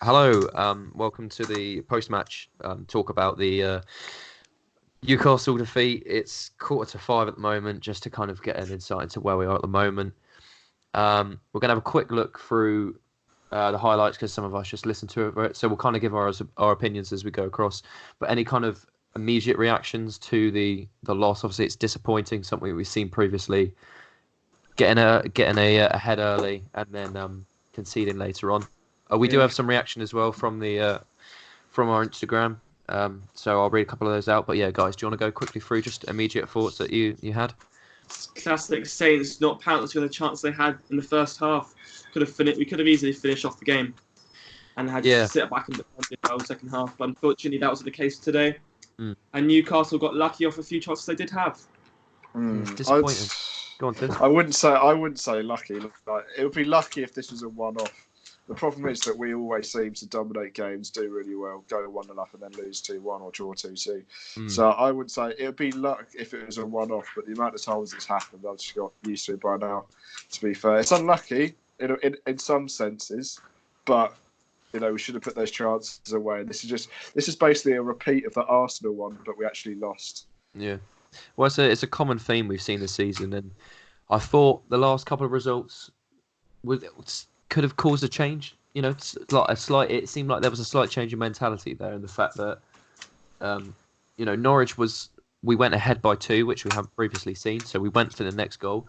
Hello, welcome to the post-match talk about the Newcastle defeat. It's 4:45 at the moment, just to kind of get an insight into where we are at the moment. We're going to have a quick look through the highlights because some of us just listened to it, so we'll kind of give our opinions as we go across. But any kind of immediate reactions to the loss? Obviously, it's disappointing, something we've seen previously. Getting a head early and then conceding later on. We do have some reaction as well from from our Instagram, so I'll read a couple of those out. But yeah, guys, do you want to go quickly through just immediate thoughts that you had? Classic Saints not pouncing on the chance they had in the first half. We could have easily finished off the game and had to sit back in the second half. But unfortunately, that wasn't the case today. And Newcastle got lucky off a few chances they did have. Disappointing. Go on, Tim. I wouldn't say lucky. Like, it would be lucky if this was a one-off. The problem is that we always seem to dominate games, do really well, go 1-0 up and then lose 2-1 or draw 2-2. So I would say it would be luck if it was a one-off, but the amount of times it's happened, I've just got used to it by now, to be fair. It's unlucky in some senses, but we should have put those chances away. This is basically a repeat of the Arsenal one, but we actually lost. Yeah. Well, it's a common theme we've seen this season, and I thought the last couple of results could have caused a change. It's like it seemed like there was a slight change in mentality there, and the fact that Norwich we went ahead by 2, which we haven't previously seen, so we went for the next goal.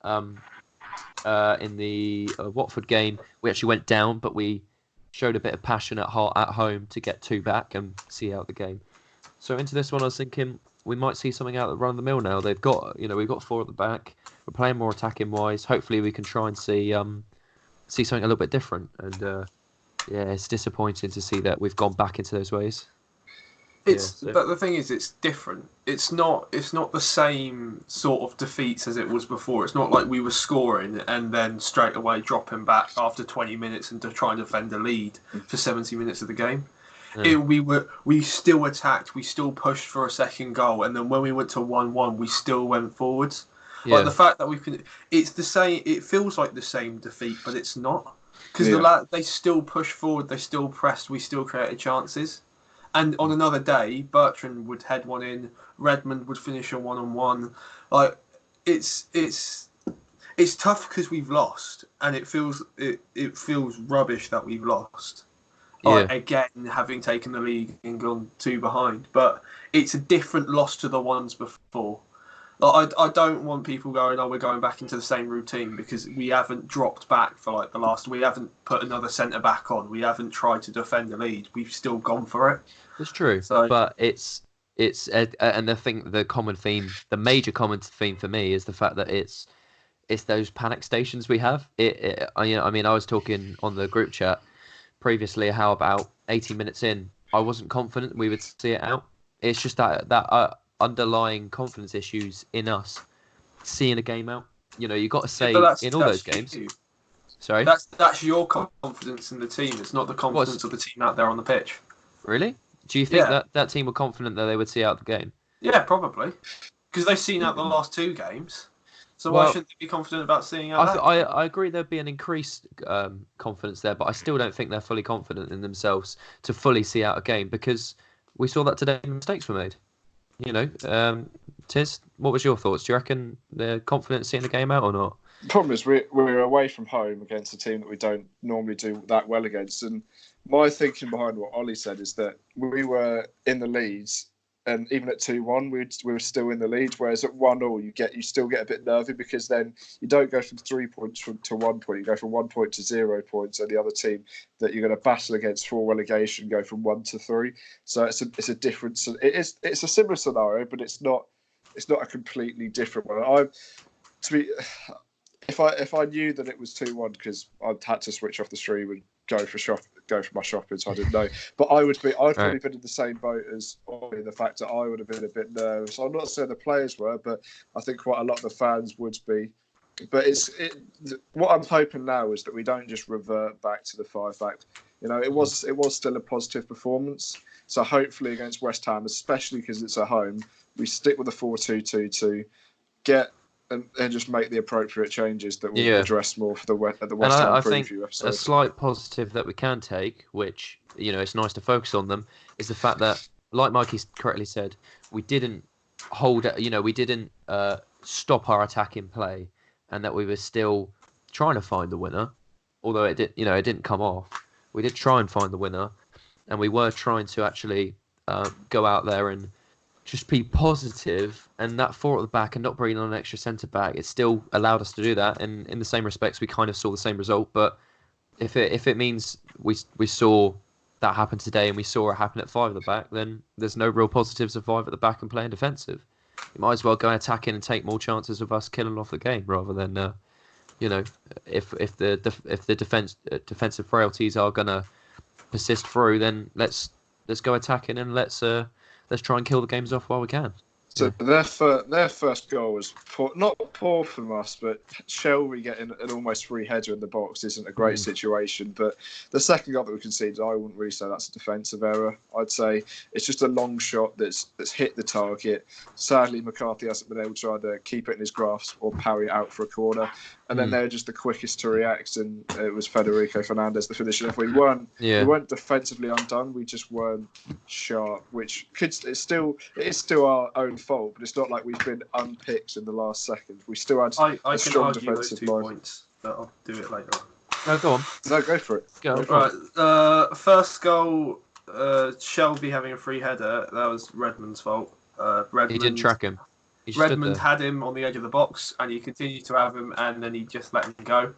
In the Watford game, we actually went down, but we showed a bit of passion at home to get 2 back and see out the game. So into this one, I was thinking we might see something out of run of the mill now. They've got, we've got 4 at the back. We're playing more attacking wise. Hopefully, we can try and see something a little bit different. And it's disappointing to see that we've gone back into those ways. But the thing is, it's different. It's not the same sort of defeats as it was before. It's not like we were scoring and then straight away dropping back after 20 minutes and to try and defend the lead for 70 minutes of the game. Yeah. We still attacked, we still pushed for a second goal, and then when we went to 1-1, we still went forwards. Yeah. Like the fact that it's the same. It feels like the same defeat, but it's not, because they still pushed forward, they still pressed, we still created chances. And on another day, Bertrand would head one in, Redmond would finish a 1-on-1. Like it's tough because we've lost, and it feels rubbish that we've lost. Again, having taken the league and gone 2 behind, but it's a different loss to the ones before. Like, I don't want people going, we're going back into the same routine, because we haven't dropped back for we haven't put another centre back on, we haven't tried to defend the lead, we've still gone for it. It's true, but it's and the common theme, the major common theme for me is the fact that it's those panic stations we have. I was talking on the group chat previously how about 80 minutes in, I wasn't confident we would see it out. It's just that underlying confidence issues in us seeing a game out. You got to say in all those games. Sorry, that's your confidence in the team. It's not the confidence of the team out there on the pitch. Really? Do you think that team were confident that they would see out the game? Yeah, probably, because they've seen out the last 2 games. So why shouldn't they be confident about seeing out? I agree there'd be an increased confidence there, but I still don't think they're fully confident in themselves to fully see out a game, because we saw that today mistakes were made. Tiz, what was your thoughts? Do you reckon they're confident seeing the game out or not? The problem is we're away from home against a team that we don't normally do that well against, and my thinking behind what Ollie said is that we were in the leads. And even at 2-1, we were still in the lead. Whereas at 1-1, you still get a bit nervy, because then you don't go from 3 points to 1 point. You go from 1 point to 0 points, and the other team that you're going to battle against for relegation go from 1 to 3. So it's a different. It's a similar scenario, but it's not a completely different one. If I knew that it was 2-1, because I'd had to switch off the stream and go for my shopping, so I didn't know. But I'd probably been in the same boat as Ollie, the fact that I would have been a bit nervous. I'm not saying the players were, but I think quite a lot of the fans would be. But what I'm hoping now is that we don't just revert back to the 5 back. It was still a positive performance. So hopefully against West Ham, especially because it's at home, we stick with the 4-2-2-2, get and just make the appropriate changes that will address more for the West Ham preview episode. A slight positive that we can take, which it's nice to focus on them, is the fact that, like Mikey correctly said, we didn't we didn't stop our attack in play, and that we were still trying to find the winner, although it didn't come off. We did try and find the winner, and we were trying to actually go out there and just be positive, and that 4 at the back and not bringing on an extra centre back, it still allowed us to do that. And in the same respects, we kind of saw the same result. But if it means we saw that happen today and we saw it happen at 5 at the back, then there's no real positives of 5 at the back and playing defensive. You might as well go attacking and take more chances of us killing off the game rather than if the defensive frailties are gonna persist through, then let's go attacking and let's try and kill the games off while we can. So their first goal was not poor from us, but Shelby getting an almost free header in the box isn't a great situation. But the second goal that we conceded, I wouldn't really say that's a defensive error. I'd say it's just a long shot that's hit the target. Sadly, McCarthy hasn't been able to either keep it in his grasp or parry it out for a corner. And then they're just the quickest to react, and it was Federico Fernandez the finisher. If we weren't defensively undone, we just weren't sharp, which is still our own fault. But it's not like we've been unpicked in the last second. We still had a strong defensive line. Points, but I'll do it later on. No, go on. No, go for it. Go. Right. First goal, Shelby having a free header. That was Redmond's fault. He didn't track him. Redmond had him on the edge of the box, and he continued to have him, and then he just let him go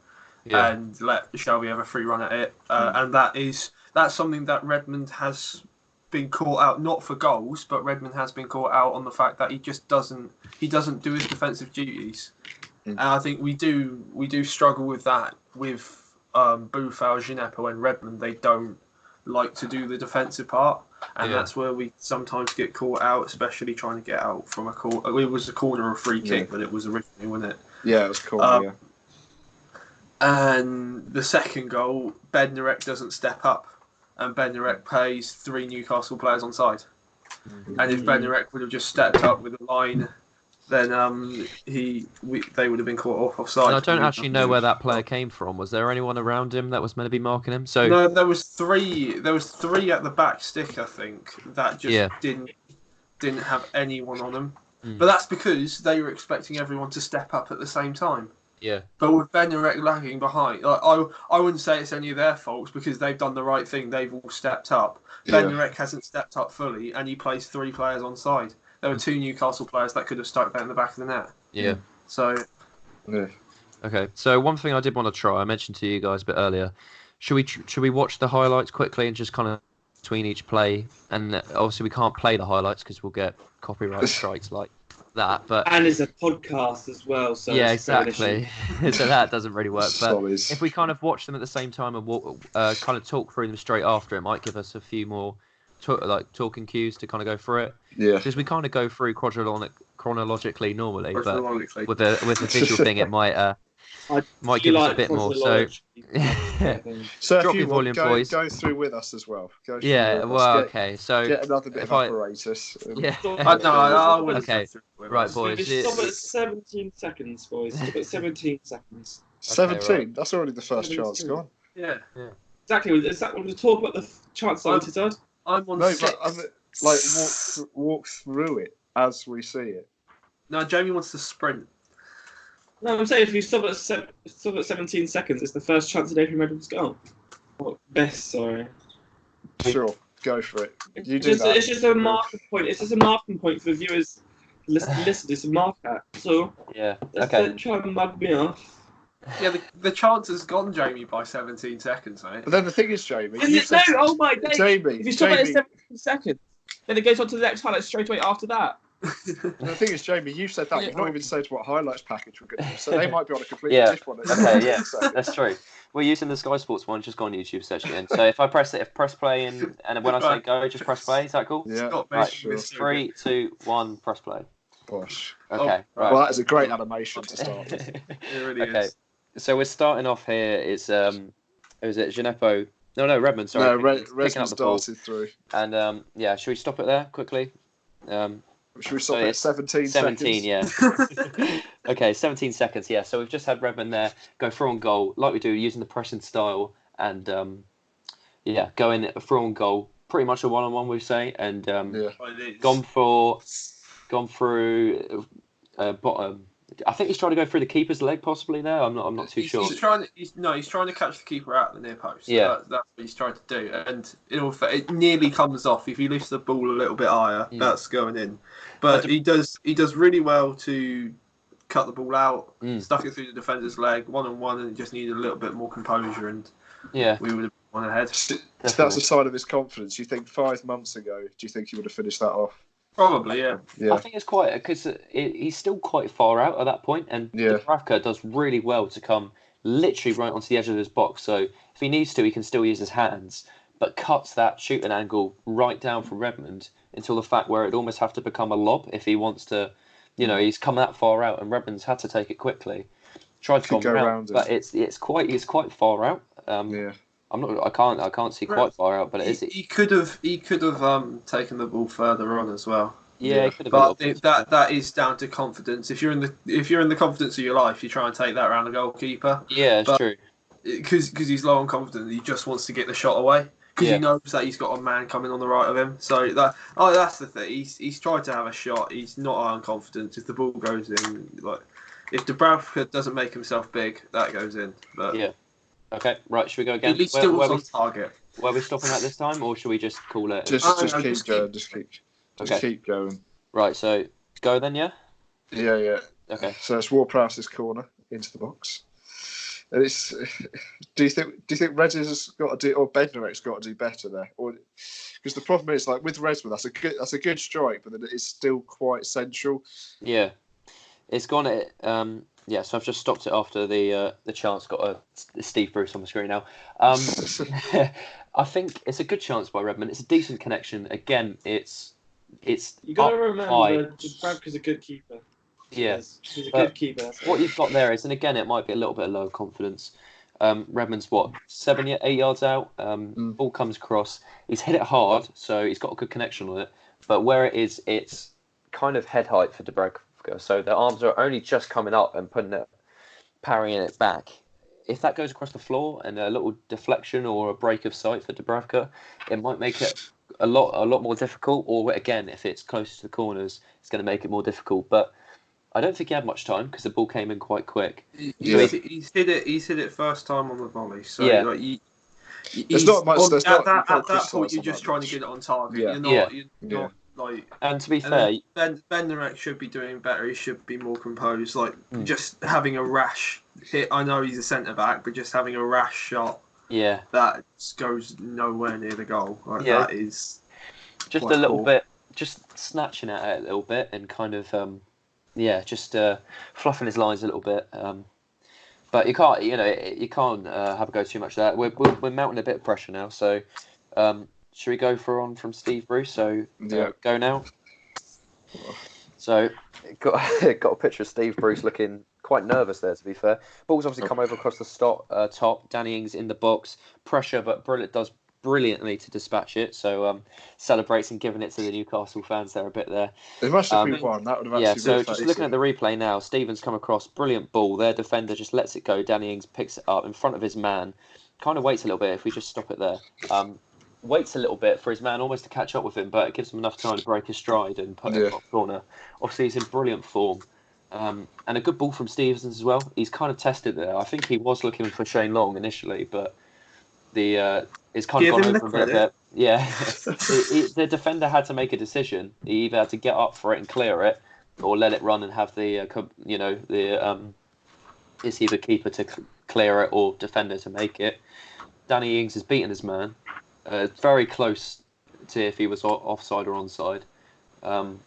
and let Shelby have a free run at it. And that's something that Redmond has been caught out, not for goals, but Redmond has been caught out on the fact that he just doesn't do his defensive duties. And I think we do struggle with that with Boufal, Gineppo, and Redmond. They don't like to do the defensive part. And that's where we sometimes get caught out, especially trying to get out from a corner. It was a corner or a free kick, but it was originally, wasn't it? Yeah, it was corner, And the second goal, Bednarek doesn't step up, and Bednarek plays 3 Newcastle players on side. And if Bednarek would have just stepped up with a line, then they would have been caught offside. And I don't actually know where that player came from. Was there anyone around him that was meant to be marking him? So no, there was 3. There was 3 at the back stick, I think, that just didn't have anyone on them. But that's because they were expecting everyone to step up at the same time. Yeah. But with Bednarek lagging behind, I wouldn't say it's any of their faults because they've done the right thing. They've all stepped up. Bednarek hasn't stepped up fully, and he plays 3 players on side. There were 2 Newcastle players that could have stuck that in the back of the net. Yeah. So. Yeah. Okay. So one thing I did want to try, I mentioned to you guys a bit earlier. Should we watch the highlights quickly and just kind of between each play? And obviously we can't play the highlights because we'll get copyright strikes like that. But and it's a podcast as well. So yeah, exactly. So that doesn't really work. But if we kind of watch them at the same time and kind of talk through them straight after, it might give us a few more talking cues to kind of go through it. Yeah. Because we kind of go through chronologically normally, but with the visual thing, it might give us a bit more. So, so drop your volume, boys. Go through with us as well. Okay. So get another bit of apparatus. Okay. Right, boys. Stop at 17 seconds, boys. Stop at 17 seconds. 17. Right. That's already the first chance gone. Yeah. Exactly. Is that when we talk about the chance that I'm on 6. But walk through it as we see it. No, Jamie wants to sprint. No, I'm saying if you stop at 17 seconds, it's the first chance of Adrian Redmond's goal. Or best, sorry. Sure, go for it. You do it's that. It's just a marking point. It's just a marking point for the viewers. Listen, it's a marker. So don't try and mug me off. Yeah, the chance has gone, Jamie, by 17 seconds, mate. But then the thing is, Jamie... Oh my days! Jamie, if you stop at 17 seconds, then it goes on to the next highlight straight away after that. The thing is, Jamie, you said that. You've not even said what highlights package we're going to do. So they might be on a completely different one. Okay, yeah, that's true. We're using the Sky Sports one. Just go on YouTube, search it in. So if I press play and when I say go, just press play. Is that cool? Yeah. Right. Sure. 3, 2, 1, press play. Gosh. Okay. Right. Well, that is a great animation to start with. It really is. So we're starting off here. It's was it Gineppo? No, Redmond. Sorry. No, Redmond started through. And should we stop it there quickly? Should we stop at 17 17 seconds? Yeah. Okay, 17 seconds, yeah. So we've just had Redmond there go through on goal, like we do, using the pressing style, and going through on goal, pretty much a one-on-one, we say, and gone through bottom. I think he's trying to go through the keeper's leg, possibly there. I'm not too sure. He's trying to catch the keeper out the near post. Yeah, that's what he's trying to do, and it nearly comes off. If he lifts the ball a little bit higher, that's going in. But he does really well to cut the ball out, stuck it through the defender's leg, 1-on-1, and it just needed a little bit more composure, and we would have won ahead. So that's a sign of his confidence. You think 5 months ago, do you think he would have finished that off? Probably, yeah. I think it's quite because he's still quite far out at that point, and Dubravka does really well to come literally right onto the edge of his box. So if he needs to, he can still use his hands, but cuts that shooting angle right down from Redmond until the fact where it'd almost have to become a lob if he wants to. He's come that far out, and Redmond's had to take it quickly. Tried to go around, but it's quite far out. I can't see quite far out, but it is. He could have taken the ball further on as well. Yeah, he could have. But that is down to confidence. If you're in the confidence of your life, you try and take that around the goalkeeper. Yeah, it's true. Because he's low on confidence, he just wants to get the shot away. Because he knows that he's got a man coming on the right of him. So that's the thing. He's tried to have a shot. He's not high on confidence. If the ball goes in, if Dubravka doesn't make himself big, that goes in. But yeah. Okay, right. Should we go again? At least still was on target. Were we stopping at this time, or should we just call it? Just keep going. Right. So go then, yeah. Yeah. Okay. So it's Ward-Prowse's corner into the box. And it's. Do you think Reds has got to do, or Bednarek's got to do better there, or because the problem is with Redmond, that's a good strike, but then it is still quite central. Yeah, it's gone at. So I've just stopped it after the chance got Steve Bruce on the screen now. I think it's a good chance by Redmond. It's a decent connection. Again, it's. You got to remember, Dubravka's a good keeper. Yeah, he's a good keeper. What you've got there is, and again, it might be a little bit of low confidence. Redmond's 8 yards out. Ball comes across. He's hit it hard, so he's got a good connection on it. But where it is, it's kind of head height for Dubravka. So their arms are only just coming up and parrying it back. If that goes across the floor and a little deflection or a break of sight for Dubravka, it might make it a lot more difficult. Or again, if it's closer to the corners, it's going to make it more difficult. But I don't think he had much time because the ball came in quite quick. He's hit it first time on the volley. So there's not much. At that point, you're just trying to get it on target. Yeah. You're not. And to be fair, Bednarek should be doing better. He should be more composed. Just having a rash hit. I know he's a centre back, but just having a rash shot. Yeah. That goes nowhere near the goal. That is just a little bit, just snatching at it a little bit and kind of just fluffing his lines a little bit. But you can't have a go too much of that. We're mounting a bit of pressure now, so. Should we go from Steve Bruce? So go now. So got a picture of Steve Bruce looking quite nervous there. To be fair, ball's obviously come over across the top. Danny Ings in the box, pressure, but does brilliantly to dispatch it. So celebrates and giving it to the Newcastle fans there a bit there. It must have been one. That would have actually been just looking at the replay now, Stevens come across, brilliant ball. Their defender just lets it go. Danny Ings picks it up in front of his man. Kind of waits a little bit if we just stop it there. Waits a little bit for his man almost to catch up with him, but it gives him enough time to break his stride and put it in the top corner. Obviously, he's in brilliant form. And a good ball from Stevens as well. He's kind of tested there. I think he was looking for Shane Long initially, but it's kind of gone over a bit there. Yeah. The defender had to make a decision. He either had to get up for it and clear it, or let it run and have it's either keeper to clear it or defender to make it. Danny Ings has beaten his man. Very close to if he was offside or onside. I'm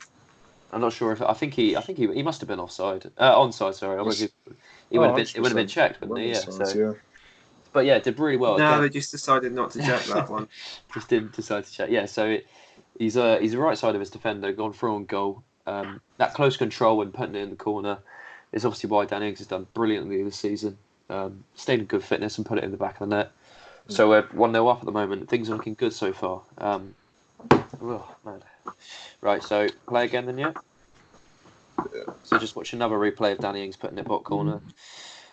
not sure if I think he must have been offside. Onside, sorry. It would have been checked, wouldn't he? Yeah. But yeah, did really well. No, they just decided not to check that one. Just didn't decide to check. Yeah, so he's the right side of his defender, gone through on goal. That close control when putting it in the corner is obviously why Dan Ings has done brilliantly this season. Stayed in good fitness and put it in the back of the net. So we're 1-0 up at the moment. Things are looking good so far. Oh, man. Right, so play again then, yeah? So just watch another replay of Danny Ings putting it bot corner.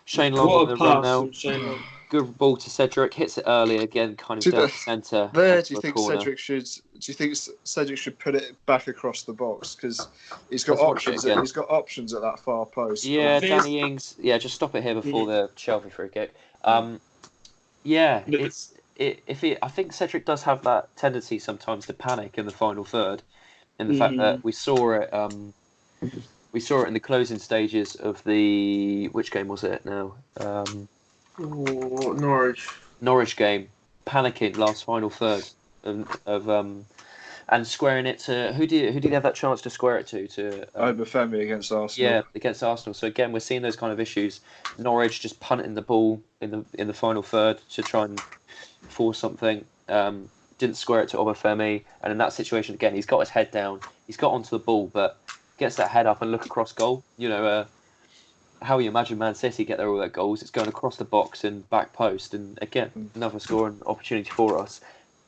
Shane Long What on a the run pass now. from Shane Long. Good ball to Cedric. Hits it early again, kind of Do down the- the centre. There, onto do you the think corner. Cedric should? Do you think Cedric should put it back across the box because he's got Let's watch it options? again. He's got options at that far post. Yeah, think Danny Ings. Yeah, just stop it here before the Shelby free kick. Yeah, I think Cedric does have that tendency sometimes to panic in the final third, in the fact that we saw it. We saw it in the closing stages of the which game was it now? Norwich game, panicking last final third and squaring it to who did he have that chance to square it to Obafemi against Arsenal. Yeah, against Arsenal. So again, we're seeing those kind of issues. Norwich just punting the ball in the final third to try and force something. Didn't square it to Obafemi, and in that situation again, he's got his head down. He's got onto the ball, but gets that head up and look across goal. You know how you imagine Man City get all their goals. It's going across the box and back post, and again another scoring opportunity for us.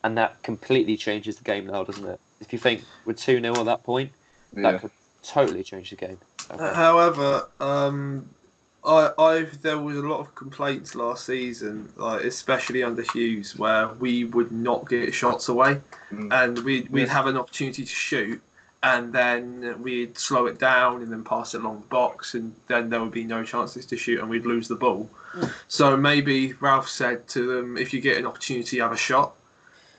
And that completely changes the game now, doesn't it? If you think we're 2-0 at that point, that could totally change the game. Okay. However, there was a lot of complaints last season, like especially under Hughes, where we would not get shots away, and we'd have an opportunity to shoot, and then we'd slow it down and then pass it along the box, and then there would be no chances to shoot, and we'd lose the ball. So maybe Ralph said to them, if you get an opportunity, have a shot.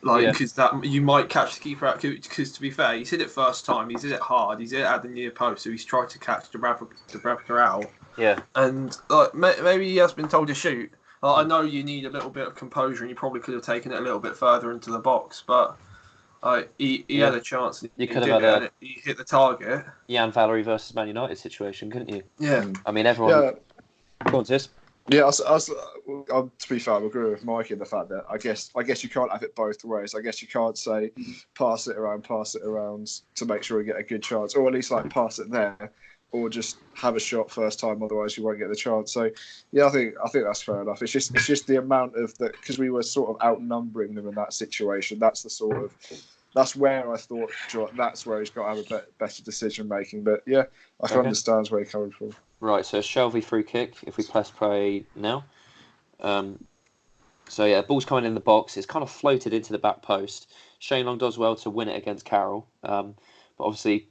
Because that you might catch the keeper out. Because to be fair, he's hit it first time. He's hit it hard. He's hit it at the near post. So he's tried to catch the Dubravka out. Yeah. And maybe he has been told to shoot. I know you need a little bit of composure, and you probably could have taken it a little bit further into the box. But he had a chance. You could have had he hit the target. Jan Valery versus Man United situation, couldn't you? Yeah. I mean, everyone. Yeah. Go on, Tis. Yeah, to be fair, I agree with Mikey in the fact that I guess you can't have it both ways. I guess you can't say pass it around to make sure you get a good chance, or at least pass it there, or just have a shot first time. Otherwise, you won't get the chance. So, yeah, I think that's fair enough. It's just the amount of that because we were sort of outnumbering them in that situation. That's where I thought that's where he's got to have a better decision making. But yeah, I can understand where you're coming from. Right, so Shelby free kick, if we press play now. So yeah, ball's coming in the box. It's kind of floated into the back post. Shane Long does well to win it against Carroll. But obviously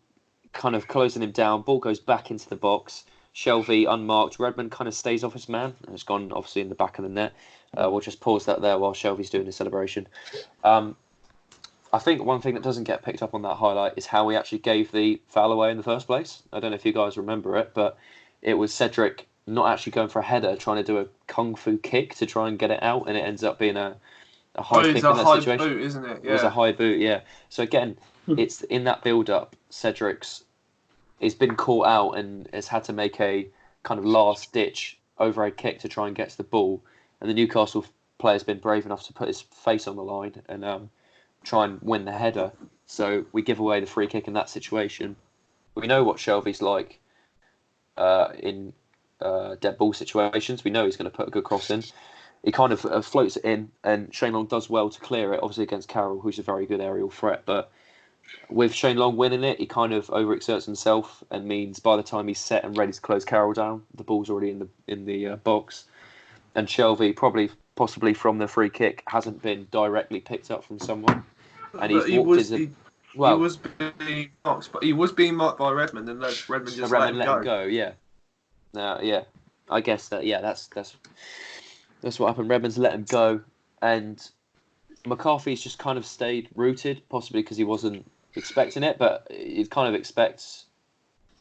kind of closing him down. Ball goes back into the box. Shelby unmarked. Redmond kind of stays off his man. And it's gone obviously in the back of the net. We'll just pause that there while Shelby's doing his celebration. I think one thing that doesn't get picked up on that highlight is how we actually gave the foul away in the first place. I don't know if you guys remember it, but it was Cedric not actually going for a header, trying to do a kung fu kick to try and get it out, and it ends up being a high kick in that situation. Boot, isn't it? Yeah. It was a high boot, yeah. So again, it's in that build-up, Cedric's been caught out and has had to make a kind of last-ditch overhead kick to try and get to the ball, and the Newcastle player's been brave enough to put his face on the line and try and win the header. So we give away the free kick in that situation. We know what Shelby's like in dead ball situations. We know he's going to put a good cross in. He kind of floats it in, and Shane Long does well to clear it, obviously against Carroll, who's a very good aerial threat. But with Shane Long winning it, he kind of overexerts himself and means by the time he's set and ready to close Carroll down, the ball's already in the box. And Shelby, possibly from the free kick, hasn't been directly picked up from someone. And he was being marked by Redmond, and Redmond just let him go. Yeah. Yeah. I guess that. Yeah, that's what happened. Redmond's let him go, and McCarthy's just kind of stayed rooted, possibly because he wasn't expecting it, but he kind of expects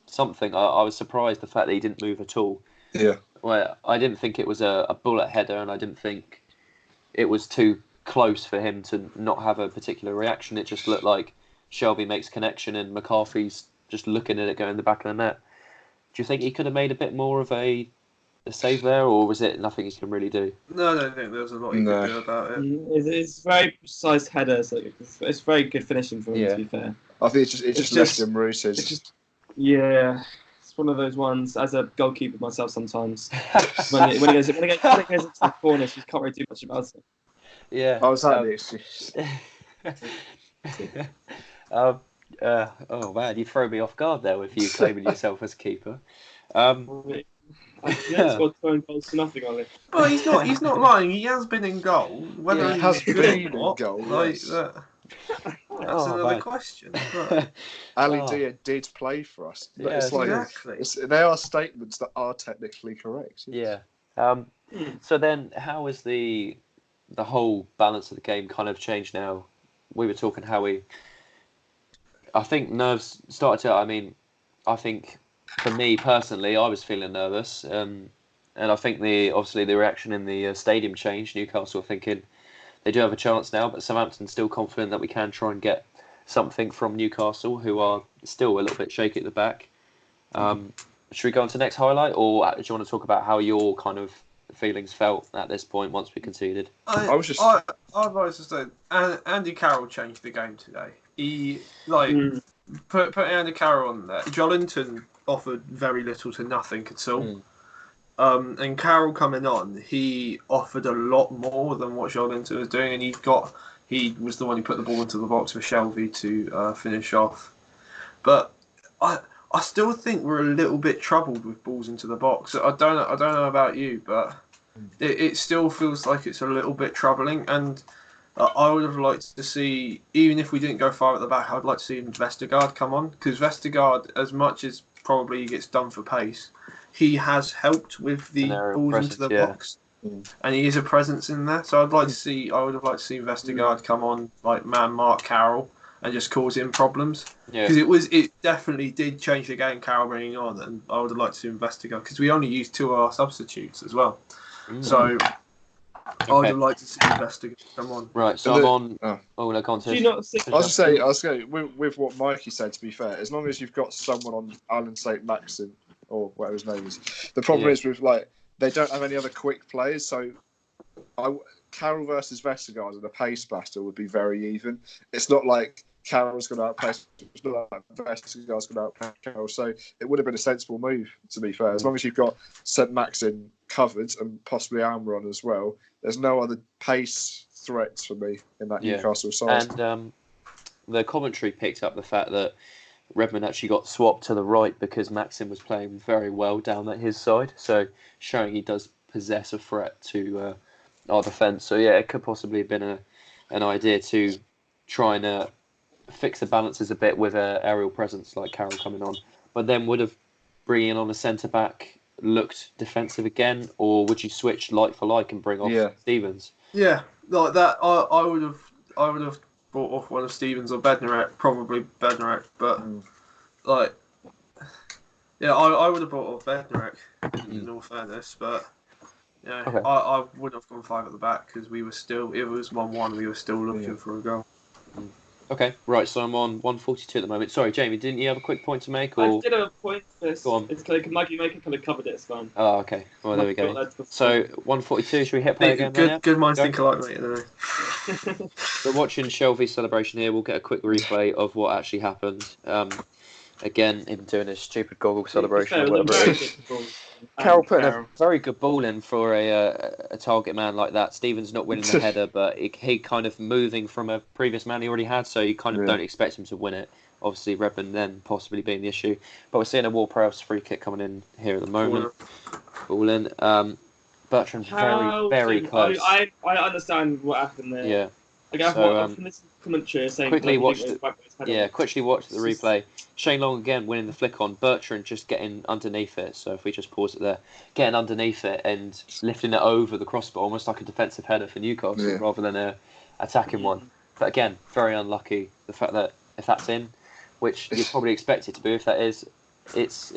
something. I was surprised the fact that he didn't move at all. Yeah. Well, I didn't think it was a bullet header, and I didn't think it was too close for him to not have a particular reaction. It just looked like Shelby makes connection and McCarthy's just looking at it going in the back of the net. Do you think he could have made a bit more of a save there, or was it nothing he can really do? No, I don't think there was a lot he could do about it. It's very precise header, so it's very good finishing for him, to be fair. I think it just left him rooted. It's one of those ones, as a goalkeeper myself sometimes, when it goes into the corner, you can't really do much about it. Yeah. I was at the excuse. Oh man, you throw me off guard there with you claiming yourself as keeper. He hasn't scored 2 goals to nothing, Ollie. Well, he's not lying. He has been in goal. Whether he has he's been good or not, in goal, like yes. that's another question. But... Ali Dia did play for us. Yeah, it's like exactly. they are statements that are technically correct. Yes. Yeah. So then, how is the whole balance of the game kind of changed now? We were talking I think nerves started to. I mean, I think for me personally, I was feeling nervous, and I think obviously the reaction in the stadium changed. Newcastle were thinking they do have a chance now, but Southampton's still confident that we can try and get something from Newcastle, who are still a little bit shaky at the back. Should we go on to the next highlight, or do you want to talk about how your kind of feelings felt at this point once we conceded? I'd like to say Andy Carroll changed the game today. He put Andy Carroll on there. Jolinton offered very little to nothing at all. And Carroll coming on, he offered a lot more than what Jolinton was doing, and he was the one who put the ball into the box for Shelby to finish off. But I still think we're a little bit troubled with balls into the box. I don't know about you, but it still feels like it's a little bit troubling. And I would have liked to see, even if we didn't go far at the back, I would like to see Vestergaard come on, because Vestergaard, as much as probably he gets done for pace, he has helped with the balls into the box, and he is a presence in there. So I would have liked to see Vestergaard come on, like Mark Carroll, and just cause him problems. Because it definitely did change the game, Carroll bringing on, and I would have liked to see Vestergaard, because we only used 2 of our substitutes as well. So I would have liked to see Vestergaard come on. Right, so I'm on. I can't say. I was saying, with what Mikey said, to be fair, as long as you've got someone on Alan St. Maxim, or whatever his name is, the problem is with they don't have any other quick players, so Carroll versus Vestergaard in a pace battle would be very even. It's not like Carroll's going to outpace, it's not like Vestergaard's going to outpace Carroll, so it would have been a sensible move, to be fair. As long as you've got St. Maxim covered and possibly Almiron as well, there's no other pace threats for me in that Newcastle side. And the commentary picked up the fact that Redmond actually got swapped to the right because Maxim was playing very well down at his side, so showing he does possess a threat to our defence. So it could possibly have been an idea to try and fix the balances a bit with an aerial presence like Carroll coming on, but then would have bringing on a centre back looked defensive again, or would you switch like for like and bring off Stevens? Yeah, like that. I would have brought off one of Stevens or Bednarek, probably Bednarek, but I would have brought off Bednarek in all fairness, but I would have gone 5 at the back because we were still, it was 1-1, we were still looking for a goal. Okay, right, so I'm on 142 at the moment. Sorry, Jamie, didn't you have a quick point to make? Or... I did have a point for this. Go on. It's like Mikey kind of covered it, it's fine. Oh, okay. Well, there we go. So, 142, should we hit play again? Good minds think alike, mate. We're watching Shelby's celebration here. We'll get a quick replay of what actually happened. Again, him doing his stupid goggle celebration or whatever it is. Carroll putting a very good ball in for a target man like that. Stevens not winning the header, but he kind of moving from a previous man he already had, so you kind of don't expect him to win it. Obviously, Redmond then possibly being the issue. But we're seeing a Ward-Prowse free kick coming in here at the moment. Ball in. Bertrand's very close. I understand what happened there. Yeah. From this commentary saying quickly watch the replay. Shane Long again winning the flick on. Bertrand just getting underneath it. So if we just pause it there, getting underneath it and lifting it over the crossbar, almost like a defensive header for Newcastle rather than a attacking one. But again, very unlucky. The fact that if that's in, which you'd probably expect it to be, if that is, it's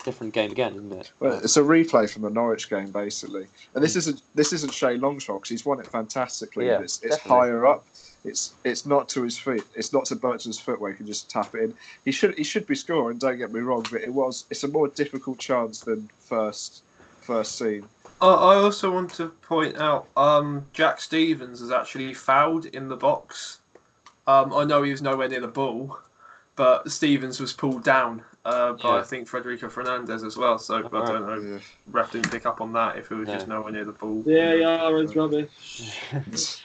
different game again, isn't it? Well, it's a replay from the Norwich game, basically. And this isn't Shea Long's fault because he's won it fantastically. Yeah, it's higher up. It's not to his feet. It's not to Bertrand's foot where he can just tap it in. He should be scoring. Don't get me wrong, but it's a more difficult chance than first seen. I also want to point out Jack Stevens has actually fouled in the box. I know he was nowhere near the ball, but Stevens was pulled down by I think Federico Fernandez as well. So I don't know. Ref didn't pick up on that if it was just nowhere near the ball. Yeah, it's rubbish.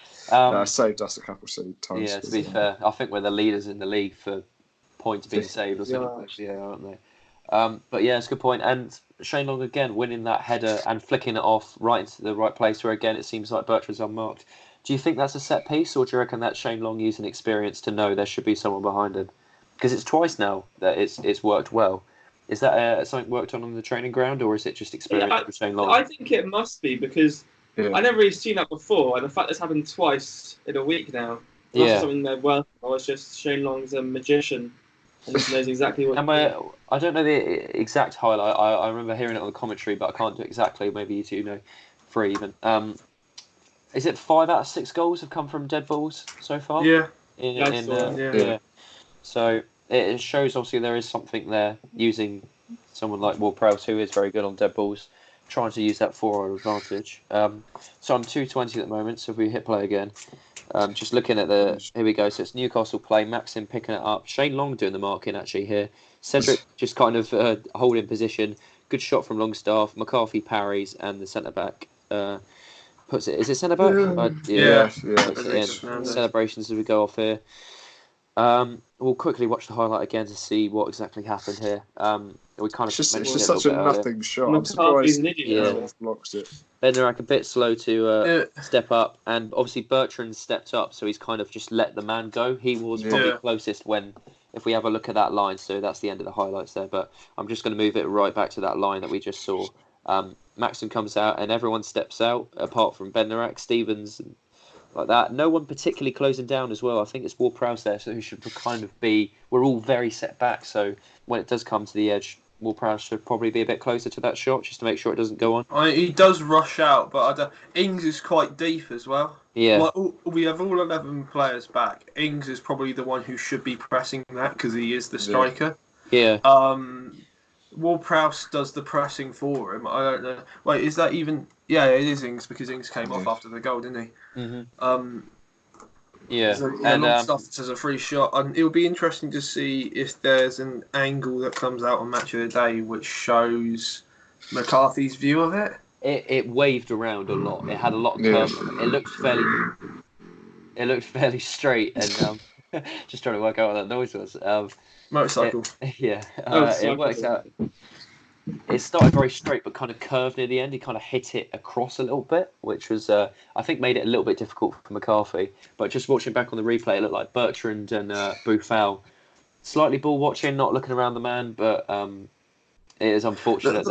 Saved us a couple of times. Yeah, to be fair, I think we're the leaders in the league for points being saved or something. Yeah, aren't they? But yeah, it's a good point. And Shane Long again winning that header and flicking it off right into the right place where again it seems like Bertrand's unmarked. Do you think that's a set piece, or do you reckon that's Shane Long using experience to know there should be someone behind him? Because it's twice now that it's worked well. Is that something worked on the training ground, or is it just experience with Shane Long? I think it must be, because I never really seen that before, and the fact it's happened twice in a week now, that's something they're working on. It's just Shane Long's a magician and he knows exactly what. I don't know the exact highlight. I remember hearing it on the commentary, but I can't do it exactly. Maybe you two know, 3 even. Is it 5 out of 6 goals have come from dead balls so far? Yeah. Yeah. So it shows obviously there is something there using someone like Will Prowse, who is very good on dead balls, trying to use that 4-hour advantage. So I'm 220 at the moment, so if we hit play again. Just looking at here we go, so it's Newcastle play, Maxim picking it up, Shane Long doing the marking actually here, Cedric just kind of holding position, good shot from Longstaff, McCarthy parries, and the centre-back puts it, is it centre-back? Yeah. Celebrations as we go off here. We'll quickly watch the highlight again to see what exactly happened here. We kind of it's just such a nothing shot. I'm surprised blocks it. Bednarak a bit slow to step up, and obviously Bertrand stepped up, so he's kind of just let the man go. He was probably closest if we have a look at that line, so that's the end of the highlights there. But I'm just going to move it right back to that line that we just saw. Maxim comes out, and everyone steps out, apart from Bednarak, Stevens, like that. No one particularly closing down as well. I think it's Will Prowse there, so who should kind of be. We're all very set back, so when it does come to the edge, Will Prowse should probably be a bit closer to that shot, just to make sure it doesn't go on. He does rush out, but Ings is quite deep as well. Yeah. We have all 11 players back. Ings is probably the one who should be pressing that because he is the striker. Yeah. Will Prowse does the pressing for him. I don't know. Wait, is that even? Yeah, it is Ings because Ings came off after the goal, didn't he? Mm-hmm. Yeah. So, and Longstaff as a free shot. It would be interesting to see if there's an angle that comes out on Match of the Day which shows McCarthy's view of it. It waved around a lot. It had a lot of curve. It looked fairly straight, and just trying to work out what that noise was. Motorcycle. It works out. It started very straight, but kind of curved near the end. He kind of hit it across a little bit, which was, I think, made it a little bit difficult for McCarthy. But just watching back on the replay, it looked like Bertrand and Boufal slightly ball watching, not looking around the man. But it is unfortunate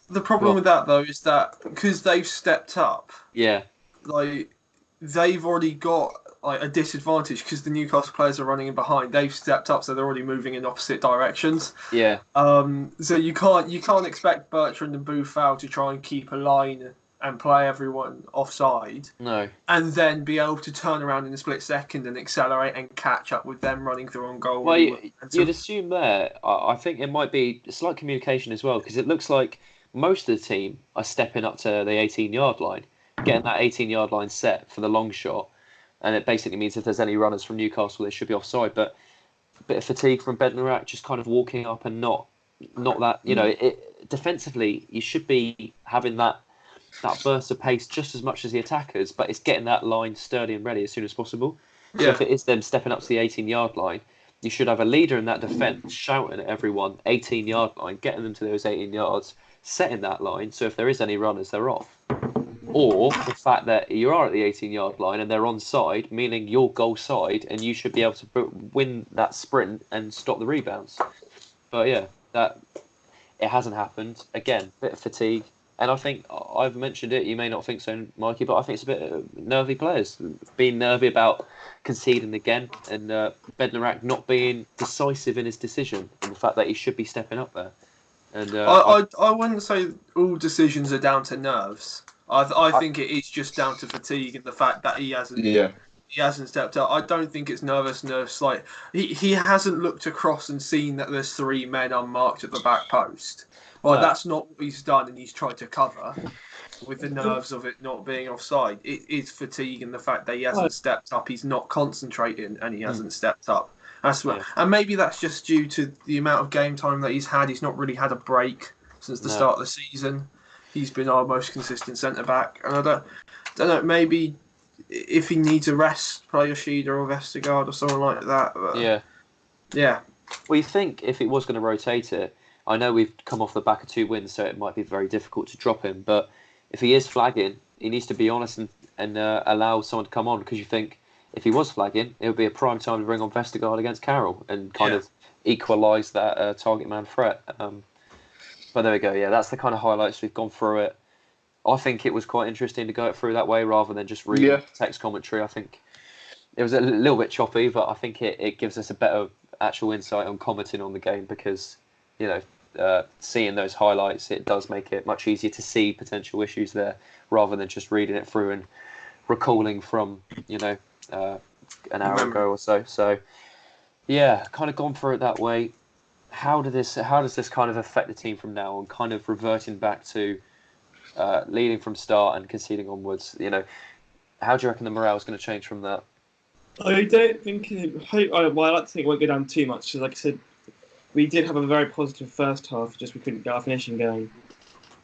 the problem with that though is that because they've stepped up, like they've already got like a disadvantage because the Newcastle players are running in behind. They've stepped up, so they're already moving in opposite directions. Yeah. So you can't expect Bertrand and Boufal to try and keep a line and play everyone offside. No. And then be able to turn around in a split second and accelerate and catch up with them running through on goal. Well, you'd assume there. I think it might be slight communication as well, because it looks like most of the team are stepping up to the 18-yard line, getting that 18-yard line set for the long shot. And it basically means if there's any runners from Newcastle, they should be offside. But a bit of fatigue from Bednarak, just kind of walking up and not that, defensively, you should be having that burst of pace just as much as the attackers, but it's getting that line sturdy and ready as soon as possible. Yeah. So if it is them stepping up to the 18-yard line, you should have a leader in that defence shouting at everyone, 18-yard line, getting them to those 18 yards, setting that line, so if there is any runners, they're off. Or the fact that you are at the 18-yard line and they're onside, meaning you're goal side, and you should be able to win that sprint and stop the rebounds. But yeah, that it hasn't happened. Again, bit of fatigue. And I think I've mentioned it, you may not think so, Mikey, but I think it's a bit nervy players. Being nervy about conceding again, and Bednarak not being decisive in his decision, and the fact that he should be stepping up there. And I wouldn't say all decisions are down to nerves. I think it is just down to fatigue and the fact that he hasn't stepped up. I don't think it's nervousness. Like he hasn't looked across and seen that there's 3 men unmarked at the back post. Well, that's not what he's done, and he's tried to cover with the nerves of it not being offside. It is fatigue and the fact that he hasn't stepped up. He's not concentrating, and he hasn't stepped up. That's what, and maybe that's just due to the amount of game time that he's had. He's not really had a break since the start of the season. He's been our most consistent centre back, and I don't know. Maybe if he needs a rest, play Yoshida or Vestergaard or someone like that. But, yeah. Well, you think if it was going to rotate it, I know we've come off the back of 2 wins, so it might be very difficult to drop him. But if he is flagging, he needs to be honest and allow someone to come on, because you think if he was flagging, it would be a prime time to bring on Vestergaard against Carroll and kind of equalise that target man threat. But there we go. Yeah, that's the kind of highlights. We've gone through it. I think it was quite interesting to go it through that way rather than just reading text commentary. I think it was a little bit choppy, but I think it gives us a better actual insight on commenting on the game, because, seeing those highlights, it does make it much easier to see potential issues there rather than just reading it through and recalling from, an hour ago or so. So, yeah, kind of gone through it that way. How does this kind of affect the team from now on, kind of reverting back to leading from start and conceding onwards? How do you reckon the morale is going to change from that? I don't think. I like to think it won't go down too much. Like I said, we did have a very positive first half. Just we couldn't get our finishing going.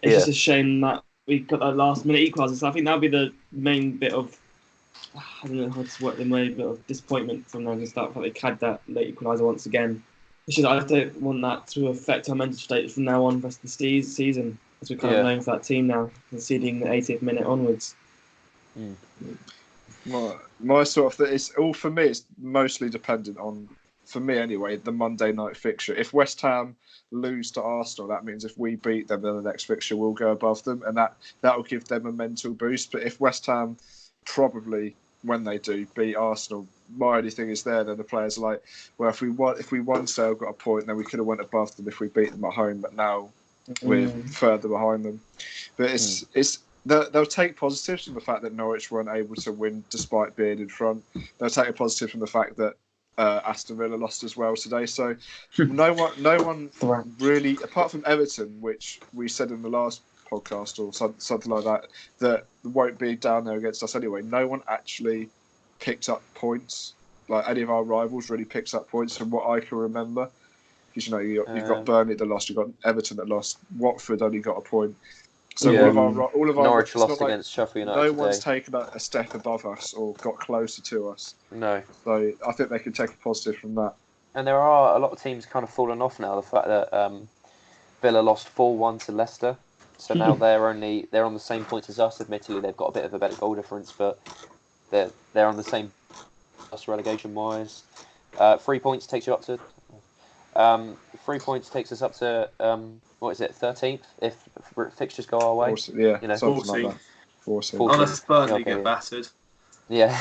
It's just a shame that we got that last minute equaliser. So I think that'll be the main bit of, I don't know how to work the main bit of disappointment from them to start. They had that late equaliser once again. It's just I don't want that to affect our mental state from now on for the season, as we're kind of known for that team now, conceding the 80th minute onwards. My sort of thing is all for me. It's mostly dependent on, for me anyway, the Monday night fixture. If West Ham lose to Arsenal, that means if we beat them, then the next fixture will go above them, and that will give them a mental boost. But if West Ham, probably when they do beat Arsenal, my only thing is then the players are like, well, if we won, so got a point, then we could have went above them if we beat them at home. But now we're further behind them. But it's. They'll take positives from the fact that Norwich weren't able to win despite being in front. They'll take a positive from the fact that Aston Villa lost as well today. So no one really, apart from Everton, which we said in the last podcast or something like that won't be down there against us anyway. No one actually picked up points. Like any of our rivals really picks up points from what I can remember. Because you've got Burnley that lost, you've got Everton that lost, Watford only got a point. So all of our Norwich lost against Sheffield United. No one's taken a step above us or got closer to us. No. So I think they can take a positive from that. And there are a lot of teams kind of falling off now. The fact that Villa lost 4-1 to Leicester, so now they're on the same points as us. Admittedly, they've got a bit of a better goal difference, but they're on the same us relegation wise. 3 points takes you up to. 3 points takes us up to 13th if fixtures go our way. 14, yeah, something 14. like that. 14. Unless Burnley get battered. Yeah,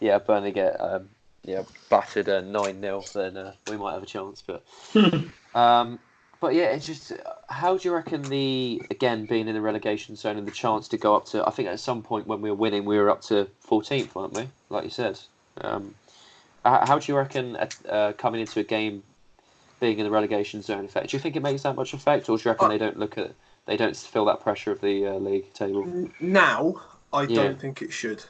yeah, Burnley get battered 9-0, then we might have a chance. But yeah, it's just how do you reckon again being in the relegation zone and the chance to go up to? I think at some point when we were winning, we were up to 14th, weren't we? Like you said. How do you reckon coming into a game being in the relegation zone affect? Do you think it makes that much effect, or do you reckon they don't feel that pressure of the league table? Now, I don't think it should.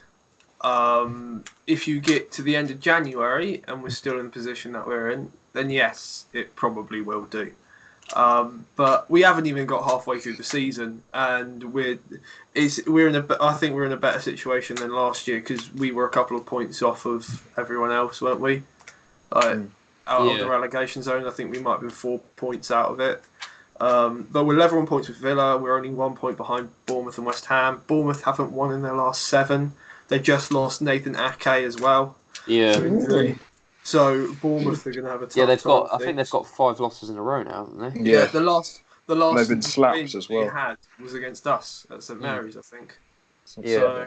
If you get to the end of January and we're still in the position that we're in, then yes, it probably will do. But we haven't even got halfway through the season, and I think we're in a better situation than last year because we were a couple of points off of everyone else, weren't we? Out of the relegation zone, I think we might have been 4 points out of it. But we're level on points with Villa. We're only 1 point behind Bournemouth and West Ham. Bournemouth haven't won in their last 7. They just lost Nathan Ake as well. Yeah. So Bournemouth are going to have a tough time. I think they've got 5 losses in a row now, haven't they? Yeah, the last they've been slapped as well. They had was against us at St Mary's, I think. Yeah.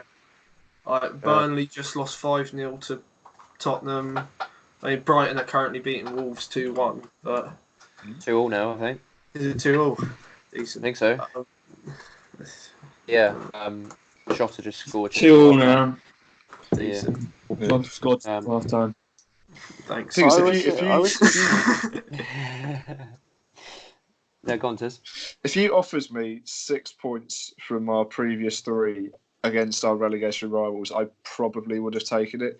So, Burnley just lost 5-0 to Tottenham. I mean, Brighton are currently beating Wolves 2-1, but 2-2 now, I think. Is it 2-2? Decent. I think so. Yeah. Jota just scored. 2-2 now. Decent. Jota scored half time. Thanks. No, go on, Tiz. If you offers me 6 points from our previous 3 against our relegation rivals, I probably would have taken it.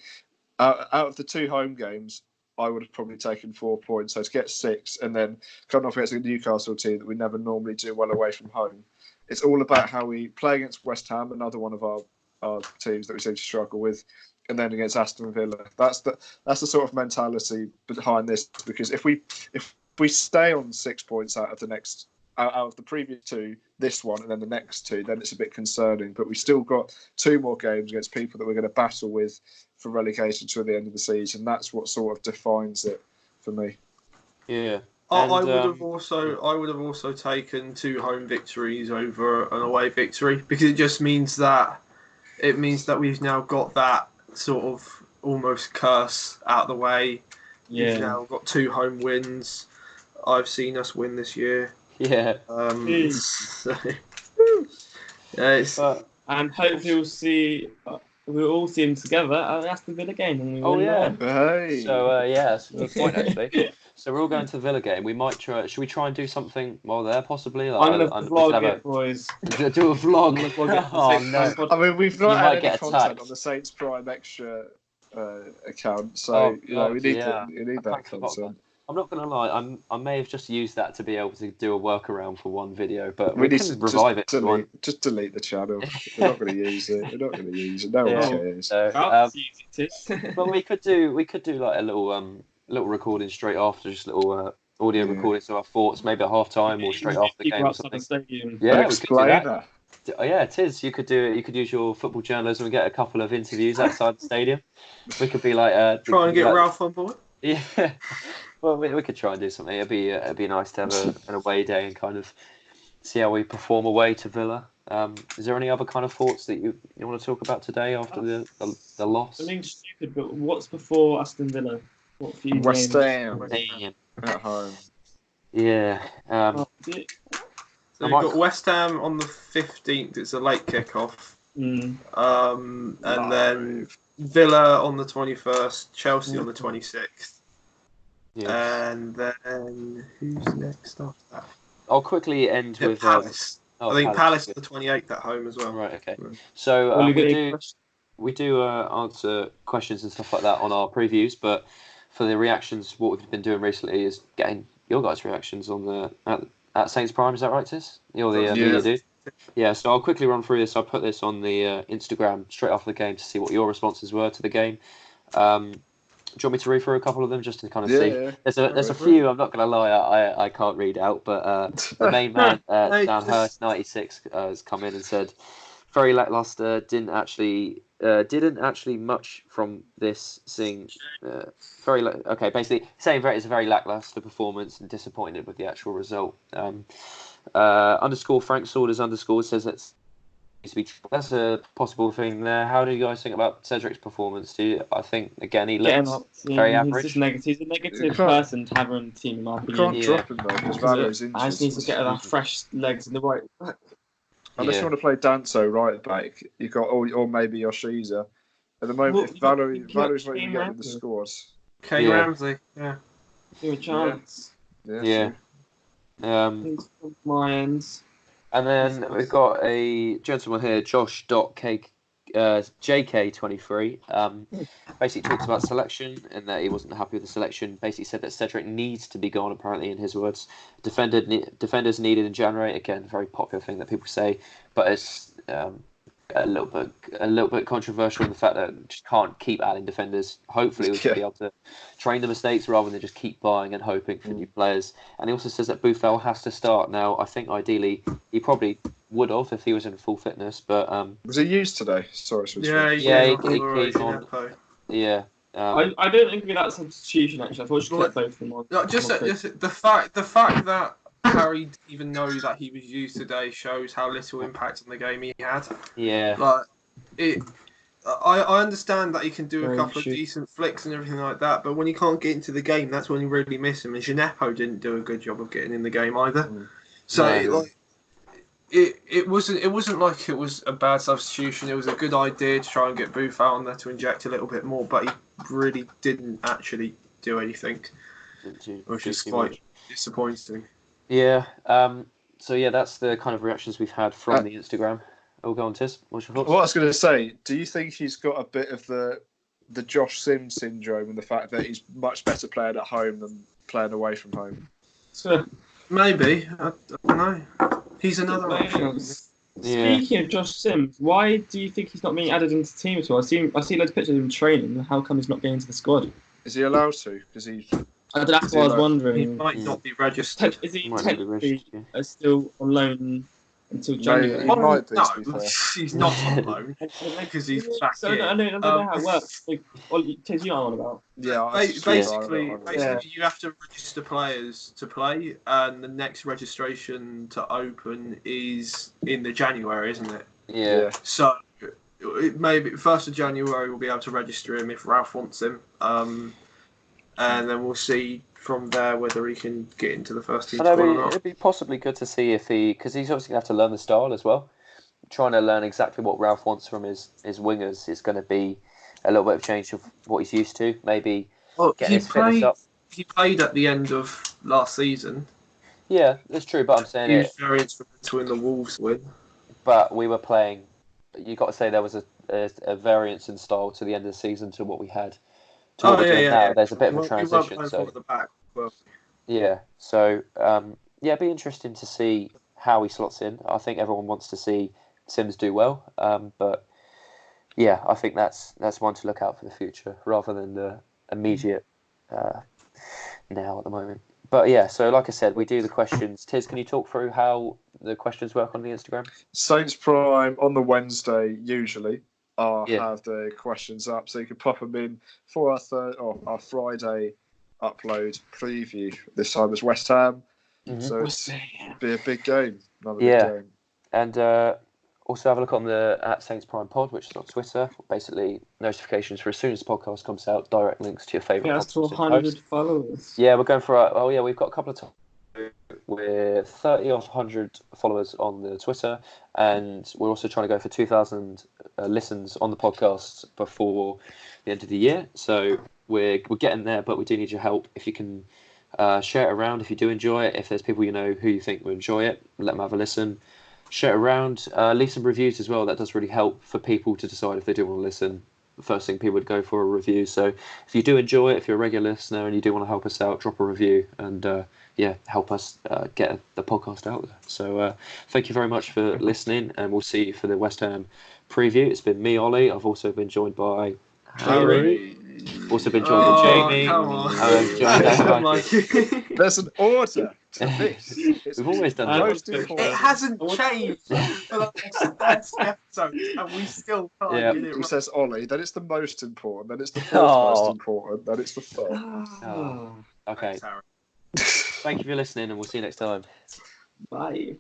Out of the 2 home games, I would have probably taken 4 points. So to get 6 and then coming off against a Newcastle team that we never normally do well away from home. It's all about how we play against West Ham, another one of our are teams that we seem to struggle with. And then against Aston Villa, that's the sort of mentality behind this. Because if we stay on 6 points out of the previous 2, this one, and then the next 2, then it's a bit concerning. But we've still got 2 more games against people that we're going to battle with for relegation to the end of the season. That's what sort of defines it for me. Yeah. I would have also taken 2 home victories over an away victory, because it just means that we've now got that sort of almost curse out of the way. Yeah. We've now got 2 home wins. I've seen us win this year. Yeah. And hopefully we'll all see him together at Aston Villa game. And we win yeah. Hey. So that's a good point actually. So we're all going to the Villa game. We might try. Should we try and do something while there, possibly? Like, I'm gonna vlog it, boys. Do a vlog. Oh no! I mean, we've not had any content on the Saints Prime Extra account, so we need that content. I'm not going to lie, I may have just used that to be able to do a workaround for one video, but we can revive it. Just delete the channel. We're not going to use it. No one cares. But we could do like a little recording straight after, just little audio recordings of our thoughts, maybe at half time or straight after the game or something. Yeah, we could do that. Yeah, it is. You could do it. You could use your football journalism and get a couple of interviews outside the stadium. We could be like try and get Ralph on board. Yeah. Well, we could try and do something. It'd be nice to have an away day and kind of see how we perform away to Villa. Is there any other kind of thoughts that you want to talk about today after the loss? I mean, stupid, but what's before Aston Villa? What few West Ham at home. Yeah. So we've got West Ham on the 15th. It's a late kickoff. And then Villa on the 21st. Chelsea on the 26th. Yeah. And then who's next after that? I'll quickly end with Palace. I think Palace on the 28th at home as well. Right. Okay. So we do answer questions and stuff like that on our previews, but for the reactions, what we've been doing recently is getting your guys' reactions on the at Saints Prime. Is that right, Tis? You're the media dude. Yeah. So I'll quickly run through this. I'll put this on the Instagram straight after the game to see what your responses were to the game. Do you want me to read through a couple of them just to kind of see? Yeah. There's a few, I'm not going to lie, I can't read out, but the main man, Dan Hurst, 96, has come in and said, very lackluster, didn't actually much from this basically saying it's a very lackluster performance and disappointed with the actual result. Underscore Frank Saunders underscore says that's a possible thing there. How do you guys think about Cedric's performance? I think again he looks very average. He's a negative person to have on the team in my opinion. You can't drop him though because Valo's injured. I just need to get that fresh legs in the right back. Unless you want to play Danso right back, you got or maybe Yoshiza. At the moment, if Valo's not even getting the scores. Ramsey, give a chance. Yeah. My ends. And then we've got a gentleman here, Josh.JK23. Basically talks about selection and that he wasn't happy with the selection. Basically said that Cedric needs to be gone, apparently, in his words. Defenders needed in January. Again, very popular thing that people say. But it's a little bit controversial in the fact that just can't keep adding defenders. Hopefully we should be able to train the mistakes rather than just keep buying and hoping for new players. And he also says that Buffel has to start. Now, I think ideally he probably would have if he was in full fitness, but was he used today? Sorry, he came on. Yeah. I don't think that's a substitution actually. I thought we should keep both of them on. Just the fact that Harry didn't even know that he was used today shows how little impact on the game he had. Yeah. I understand that he can do a couple of decent flicks and everything like that, but when he can't get into the game, that's when you really miss him. And Gineppo didn't do a good job of getting in the game either. It wasn't like it was a bad substitution. It was a good idea to try and get Buffal on there to inject a little bit more, but he really didn't actually do anything, which is quite disappointing. Yeah. So that's the kind of reactions we've had from the Instagram. Oh, go on, Tiz. What's your thoughts? What I was going to say, do you think he's got a bit of the Josh Sims syndrome and the fact that he's much better playing at home than playing away from home? So maybe. I don't know. He's another option. Speaking of Josh Sims, why do you think he's not being added into the team at all? I see loads of pictures of him training. How come he's not getting into the squad? Is he allowed to? Because That's what I was wondering. He might not be registered. Is he technically still on loan until No, January? he might be, No, to be fair. he's not on loan because he's back So in. I don't know how it works. Like, Ollie, Tiz, you know what I'm on about. Yeah, basically, you have to register players to play, and the next registration to open is in the January, isn't it? Yeah. So maybe 1st of January we'll be able to register him if Ralph wants him, and then we'll see from there whether he can get into the first team squad or not. It'd be possibly good to see if because he's obviously going to have to learn the style as well. Trying to learn exactly what Ralph wants from his wingers is going to be a little bit of change of what he's used to. Maybe get his fitness up. He played at the end of last season. Yeah, that's true, but I'm saying huge variance between the Wolves win. But we were playing. You got to say there was a variance in style to the end of the season to what we had. Now. There's a bit of a transition. So the back, well. Yeah, so it'd be interesting to see how he slots in. I think everyone wants to see Sims do well, but yeah, I think that's one to look out for the future rather than the immediate now at the moment. But yeah, so like I said, we do the questions. Tiz, can you talk through how the questions work on the Instagram? Saints Prime on the Wednesday usually. Have the questions up, so you can pop them in for our Friday upload preview. This time it's West Ham, so it's be a big game. Another big game. And also have a look on the @Saints Prime Pod, which is on Twitter. Basically, notifications for as soon as the podcast comes out, direct links to your favourite. That's 100 followers. Yeah, we're going for we've got a couple of times. We're 30 off 100 followers on the Twitter, and we're also trying to go for 2,000 listens on the podcast before the end of the year. So we're getting there, but we do need your help. If you can share it around, if you do enjoy it, if there's people you know who you think will enjoy it, let them have a listen. Share it around, leave some reviews as well. That does really help for people to decide if they do want to listen. The first thing people would go for a review. So if you do enjoy it, if you're a regular listener and you do want to help us out, drop a review and help us get the podcast out there. So thank you very much for listening, and we'll see you for the West Ham preview. It's been me, Ollie. I've also been joined by Harry. Also been joined by Jamie. Come on. There's an order to this. We've always done that. It hasn't changed for the last 30 episodes, and we still can't get it right. He says Ollie, then it's the most important, then it's the fourth most important, then it's the third. Okay. Thank you for listening, and we'll see you next time. Bye.